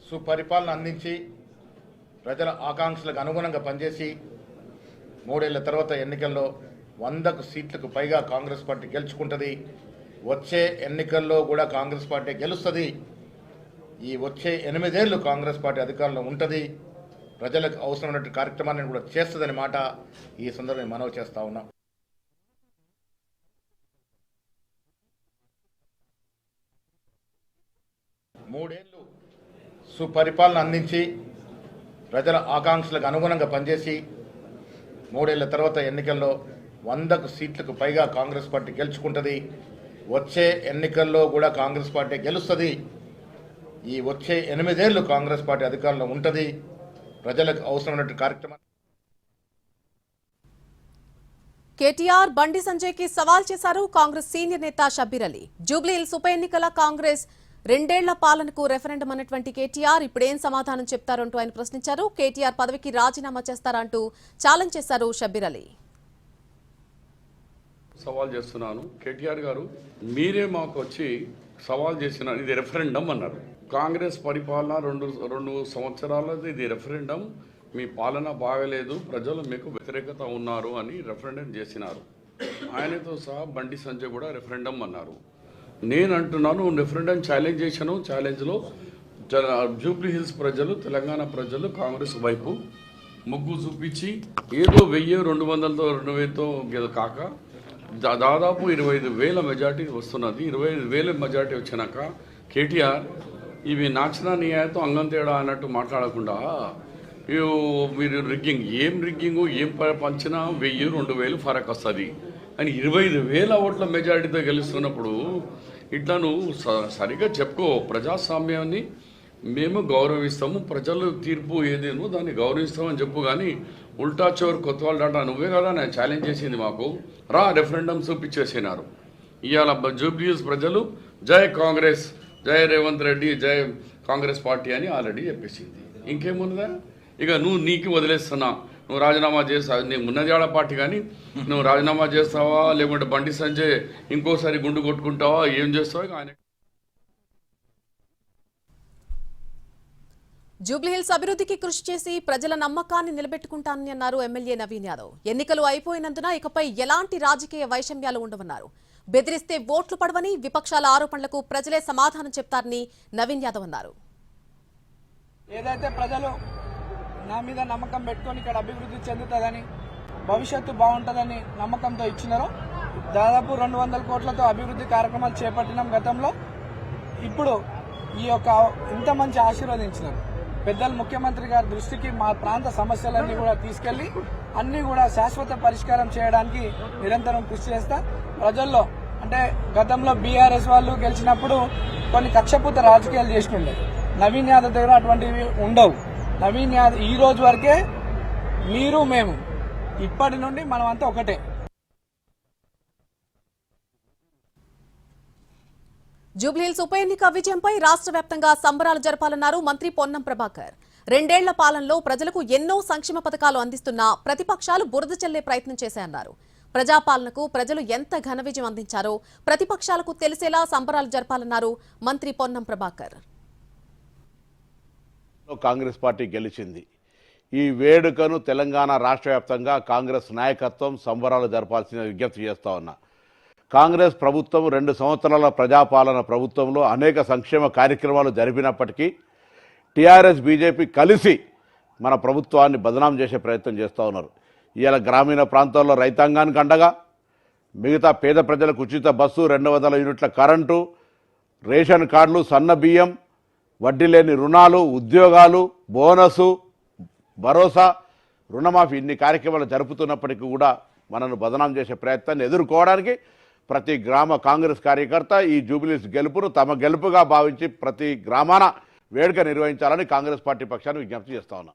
సుపరిపాలన అందించి ప్రజల ఆకాంక్షలకు అనుగుణంగా పనిచేసి 3 ఏళ్ల తర్వాత ఎన్నికల్లో 100 సీట్లకు పైగా కాంగ్రెస్ పార్టీ గెలుచుకుంటుంది. వచ్చే ఎన్నికల్లో కూడా కాంగ్రెస్ పార్టీ గెలుస్తుంది. ఈ వచ్చే 8 ఏళ్లు కాంగ్రెస్ పార్టీ అధికారంలో ఉంటుంది. ప్రజలకు అవసరమైన కార్యక్రమాన్ని కూడా చేస్తుందని మాట ఈ సందర్భంగా మనవి చేస్తా ఉన్నాం. మూడేళ్లు సుపరిపాలన అందించి ప్రజల ఆకాంక్షలకు అనుగుణంగా పనిచేసి 3 ఏళ్ల తర్వాత ఎన్నికల్లో 100 సీట్లకు పైగా కాంగ్రెస్ పార్టీ గెలుచుకుంటుంది. వచ్చే ఎన్నికల్లో కూడా కాంగ్రెస్ పార్టీ గెలుస్తుంది. ఈ వచ్చే 8 ఏళ్లు కాంగ్రెస్ పార్టీ అధికారంలో ఉంటుంది. ప్రజలకు అవసరమైన కార్యక్రమం. కేటీఆర్ బండి సంజయ్ కి సవాల్ చేశారు కాంగ్రెస్ సీనియర్ నేత షబ్బీర్ అలీ. జూబ్లీహిల్స్ ఉప ఎన్నికల కాంగ్రెస్ 2 ఏళ్ల పాలనకు రెఫరెండం అన్నటువంటి కేటీఆర్ ఇప్పుడేం సమాధానం చెప్తారంటూ ఆయన ప్రశ్నించారు. కేటీఆర్ పదవికి రాజీనామా చేస్తారంటూ ఛాలెంజ్ చేశారు షబ్బీర్ అలీ. సవాల్ చేస్తున్నాను, కేటీఆర్ గారు మీరే మాకు వచ్చి సవాల్ చేసిన ఇది రెఫరెండం అన్నారు. కాంగ్రెస్ పరిపాలన రెండు సంవత్సరాలది ఇది రెఫరెండం, మీ పాలన బాగలేదు, ప్రజలు మీకు వ్యతిరేకత ఉన్నారు అని రెఫరెండం చేసినారు. ఆయనతో సహా బండి సంజయ్ కూడా రెఫరెండం అన్నారు. నేను అంటున్నాను రెఫరెండం ఛాలెంజ్ చేశాను. ఛాలెంజ్లో జూబ్లీ హిల్స్ ప్రజలు, తెలంగాణ ప్రజలు కాంగ్రెస్ వైపు మొగ్గు చూపించి ఏదో 1000-200తో 2000తో కాక దాదాపు 25,000 మెజార్టీ వస్తున్నది. 25,000 మెజార్టీ వచ్చినాక కేటీఆర్ ఇవి నాచనా న్యాయంతో అంగం తేడా అన్నట్టు మాట్లాడకుండా మీరు ఏం రిగ్గింగు ఏం పంచినా 1000-2000 ఫరక్ వస్తుంది అని 25,000 ఓట్ల మెజారిటీతో గెలుస్తున్నప్పుడు ఇట్లా నువ్వు సరిగ్గా చెప్పుకో. ప్రజాస్వామ్యాన్ని మేము గౌరవిస్తాము, ప్రజలు తీర్పు ఏదేనో దాన్ని గౌరవిస్తామని చెప్పు. కానీ ఉల్టా చోర్ కొత్తవాళ్ళ డాటా నువ్వే కదా నేను ఛాలెంజ్ చేసింది. మాకు రెఫరెండం చూపించేసినారు. ఇవాళ జూబ్లీహిల్స్ ప్రజలు జై కాంగ్రెస్, జై రేవంత్ రెడ్డి, జై కాంగ్రెస్ పార్టీ అని ఆల్రెడీ చెప్పేసింది. ఇంకేమున్నదా? ఇక నీకు వదిలేస్తున్నా, నువ్వు రాజీనామా చేస్తావు. నీకు ఉన్నది ఆడ పార్టీ, కానీ నువ్వు రాజీనామా చేస్తావా లేకుంటే బండి సంజయ్ ఇంకోసారి గుండు కొట్టుకుంటావా, ఏం చేస్తావా? ఆయన జూబ్లీహిల్స్ అభివృద్ధికి కృషి చేసి ప్రజల నమ్మకాన్ని నిలబెట్టుకుంటానని అన్నారు ఎమ్మెల్యే నవీన్ యాదవ్. ఎన్నికలు అయిపోయినందున ఇకపై ఎలాంటి రాజకీయ వైషమ్యాలు ఉండవన్నారు. బెదిరిస్తే ఓట్లు పడవని, విపక్షాల ఆరోపణలకు ప్రజలే సమాధానం చెప్తారని నవీన్ యాదవ్ అన్నారు. ఏదైతే ప్రజలు నా మీద నమ్మకం పెట్టుకొని ఇక్కడ అభివృద్ధి చెందుతుందని, భవిష్యత్తు బాగుంటుందని నమ్మకంతో ఇచ్చినారో దాదాపు 200 కోట్లతో అభివృద్ధి కార్యక్రమాలు చేపట్టినాం గతంలో. ఇప్పుడు ఈ యొక్క ఇంత మంచి ఆశీర్వదించినారు పెద్దలు ముఖ్యమంత్రి గారి దృష్టికి మా ప్రాంత సమస్యలన్నీ కూడా తీసుకెళ్లి అన్ని కూడా శాశ్వత పరిష్కారం చేయడానికి నిరంతరం కృషి చేస్తా. ప్రజల్లో అంటే గతంలో బీఆర్ఎస్ వాళ్ళు గెలిచినప్పుడు కొన్ని కక్షపూత రాజకీయాలు చేస్తుండే, నవీన్ యాదవ్ దగ్గర అటువంటివి ఉండవు. నవీన్ యాదవ్ ఈ రోజు వరకే మీరు మేము, ఇప్పటి నుండి మనం అంతా ఒకటే. జూబ్లీహిల్స్ ఉప ఎన్నిక విజయంపై రాష్ట్ర వ్యాప్తంగా సంబరాలు జరపాలన్నారు మంత్రి పొన్నం ప్రభాకర్. 2 ఏళ్ల పాలనలో ప్రజలకు ఎన్నో సంక్షేమ పథకాలు అందిస్తున్నా ప్రతిపక్షాలు బురద చల్లే ప్రయత్నం చేశాయన్నారు. ప్రజాపాలనకు ప్రజలు ఎంత ఘన విజయం అందించారో ప్రతిపక్షాలకు తెలిసేలా సంబరాలు జరపాలన్నారు మంత్రి పొన్నం ప్రభాకర్. కాంగ్రెస్ పార్టీ గెలిచింది. ఈ వేడుకను తెలంగాణ రాష్ట్ర వ్యాప్తంగా కాంగ్రెస్ నాయకత్వం సంబరాలు జరపాల్సిన విజ్ఞప్తి చేస్తా ఉన్నా. కాంగ్రెస్ ప్రభుత్వం 2 సంవత్సరాల ప్రజాపాలన ప్రభుత్వంలో అనేక సంక్షేమ కార్యక్రమాలు జరిపినప్పటికీ టీఆర్ఎస్ బీజేపీ కలిసి మన ప్రభుత్వాన్ని బదనాం చేసే ప్రయత్నం చేస్తూ ఉన్నారు. ఇవాళ గ్రామీణ ప్రాంతాల్లో రైతాంగానికి అండగా, మిగతా పేద ప్రజలకు ఉచిత బస్సు, 200 యూనిట్ల కరెంటు, రేషన్ కార్డులు, సన్న బియ్యం, వడ్డీ లేని రుణాలు, ఉద్యోగాలు, బోనసు, భరోసా, రుణమాఫీ ఇన్ని కార్యక్రమాలు జరుపుతున్నప్పటికీ కూడా మనను బదనాం చేసే ప్రయత్నాన్ని ఎదుర్కోవడానికి ప్రతి గ్రామ కాంగ్రెస్ కార్యకర్త ఈ జూబ్లీహిల్స్ గెలుపును తమ గెలుపుగా భావించి ప్రతి గ్రామాన వేడుక నిర్వహించాలని కాంగ్రెస్ పార్టీ పక్షాన్ని విజ్ఞప్తి చేస్తా ఉన్నా.